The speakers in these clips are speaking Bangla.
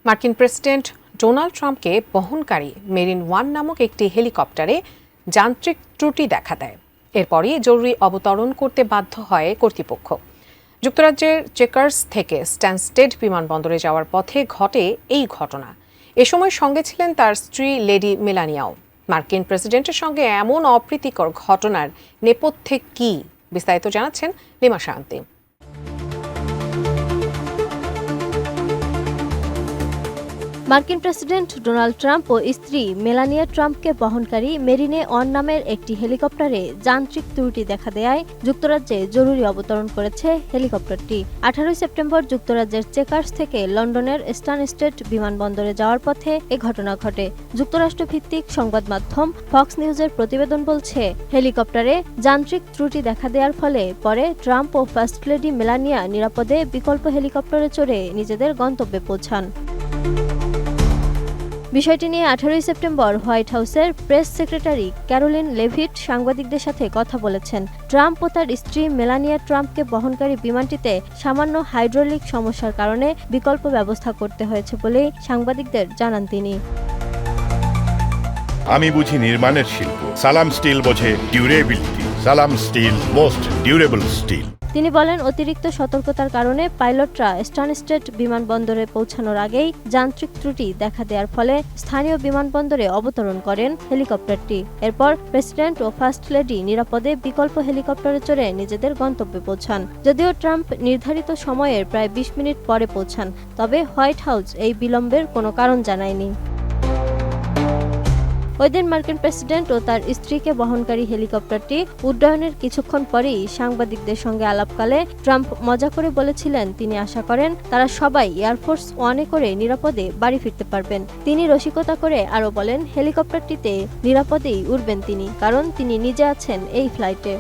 মার্কিন প্রেসিডেন্ট ডোনাল্ড ট্রাম্পকে বহনকারী মেরিন ওয়ান নামক একটি হেলিকপ্টারে যান্ত্রিক ত্রুটি দেখা দেয়। এরপরই জরুরি অবতরণ করতে বাধ্য হয় কর্তৃপক্ষ। যুক্তরাজ্যের চেকার্স থেকে স্ট্যানস্টেড বিমানবন্দরে যাওয়ার পথে ঘটে এই ঘটনা। এ সময় সঙ্গে ছিলেন তার স্ত্রী লেডি মেলানিয়াও। মার্কিন প্রেসিডেন্টের সঙ্গে এমন অপ্রীতিকর ঘটনার নেপথ্যে কি, বিস্তারিত জানাচ্ছেন লিমা শায়ন্তী। মার্কিন প্রেসিডেন্ট ডোনাল্ড ট্রাম্প ও স্ত্রী মেলানিয়া ট্রাম্পকে বহনকারী মেরিনে ওয়ান নামের একটি হেলিকপ্টারে যান্ত্রিক ত্রুটি দেখা দেয় যুক্তরাজ্যে জরুরি অবতরণ করেছে হেলিকপ্টারটি। 18 সেপ্টেম্বর যুক্তরাজ্যের চেকার্স থেকে লন্ডনের স্ট্যানস্টেড বিমানবন্দরে যাওয়ার পথে এ ঘটনা ঘটে। যুক্তরাষ্ট্রভিত্তিক সংবাদ মাধ্যম ফক্স নিউজের প্রতিবেদন বলছে, হেলিকপ্টারে যান্ত্রিক ত্রুটি দেখা দেওয়ার ফলে পরে ট্রাম্প ও ফার্স্ট লেডি মেলানিয়া নিরাপদে বিকল্প হেলিকপ্টারে চড়ে নিজেদের গন্তব্যে পৌঁছান। বিষয়টি নিয়ে 18 সেপ্টেম্বর হোয়াইট হাউসের প্রেস সেক্রেটারি ক্যারোলিন লেভিট সাংবাদিকদের সাথে কথা বলেছেন। ট্রাম্প ও তার স্ত্রী মেলানিয়া ট্রাম্পকে বহনকারী বিমানটিতে সামান্য হাইড্রোলিক সমস্যার কারণে বিকল্প ব্যবস্থা করতে হয়েছে বলেই সাংবাদিকদের জানান তিনি। আমি বুঝি নির্মাণের শিল্প, সালাম স্টিল বোঝে ডিউরেবিলিটি। সালাম স্টিল মোস্ট ডিউরেবল স্টিল। তিনি বলেন, অতিরিক্ত সতর্কতার কারণে পাইলটরা স্ট্যানস্টেড বিমানবন্দরে পৌঁছানোর আগেই যান্ত্রিক ত্রুটি দেখা দেওয়ার ফলে স্থানীয় বিমানবন্দরে অবতরণ করেন হেলিকপ্টারটি। এরপর প্রেসিডেন্ট ও ফার্স্ট লেডি নিরাপদে বিকল্প হেলিকপ্টারে চড়ে নিজেদের গন্তব্যে পৌঁছান। যদিও ট্রাম্প নির্ধারিত সময়ের প্রায় 20 মিনিট পরে পৌঁছান, তবে হোয়াইট হাউস এই বিলম্বের কোনো কারণ জানায়নি। ওই দিন মার্কিন প্রেসিডেন্ট ও তার স্ত্রীকে বহনকারী হেলিকপ্টারটি উড্ডয়নের কিছুক্ষণ পরেই সাংবাদিকদের সঙ্গে আলাপকালে ট্রাম্প মজা করে বলেছিলেন তিনি আশা করেন তারা সবাই এয়ারফোর্স ওয়ানে করে নিরাপদে বাড়ি ফিরতে পারবেন। তিনি রসিকতা করে আরও বলেন, হেলিকপ্টারটিতে নিরাপদেই উড়বেন তিনি, কারণ তিনি নিজে আছেন এই ফ্লাইটে।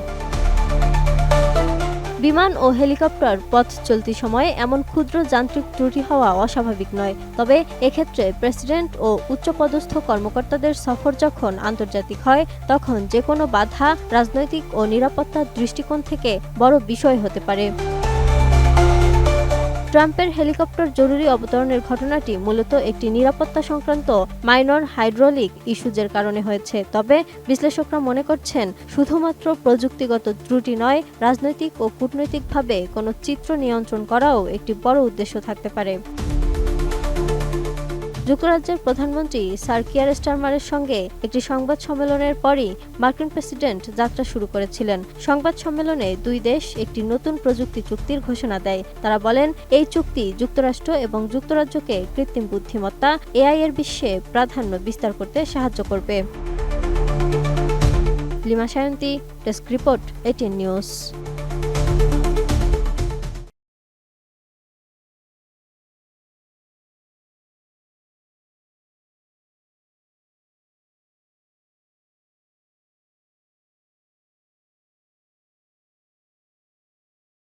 বিমান ও হেলিকপ্টার পথ চলতি সময়ে এমন ক্ষুদ্র যান্ত্রিক ত্রুটি হওয়া অস্বাভাবিক নয়। তবে এক্ষেত্রে প্রেসিডেন্ট ও উচ্চপদস্থ কর্মকর্তাদের সফর যখন আন্তর্জাতিক হয়, তখন যে কোনো বাধা রাজনৈতিক ও নিরাপত্তার দৃষ্টিকোণ থেকে বড় বিষয় হতে পারে। ট্রাম্পের হেলিকপ্টার জরুরি অবতরণের ঘটনাটি মূলত একটি নিরাপত্তা সংক্রান্ত মাইনর হাইড্রোলিক ইস্যুজের কারণে হয়েছে। তবে বিশ্লেষকরা মনে করছেন, শুধুমাত্র প্রযুক্তিগত ত্রুটি নয়, রাজনৈতিক ও কূটনৈতিকভাবে কোনো চিত্র নিয়ন্ত্রণ করাও একটি বড় উদ্দেশ্য থাকতে পারে। যুক্তরাজ্যের প্রধানমন্ত্রী স্যার কিয়ার স্টারমারের সঙ্গে একটি সংবাদ সম্মেলনের পরই মার্কিন প্রেসিডেন্ট যাত্রা শুরু করেছিলেন। সংবাদ সম্মেলনে দুই দেশ একটি নতুন প্রযুক্তি চুক্তির ঘোষণা দেয়। তারা বলেন, এই চুক্তি যুক্তরাষ্ট্র এবং যুক্তরাজ্যকে কৃত্রিম বুদ্ধিমত্তা এআই এর বিশ্বে প্রাধান্য বিস্তার করতে সাহায্য করবে। Lima Shayanti, desk report, ATN news.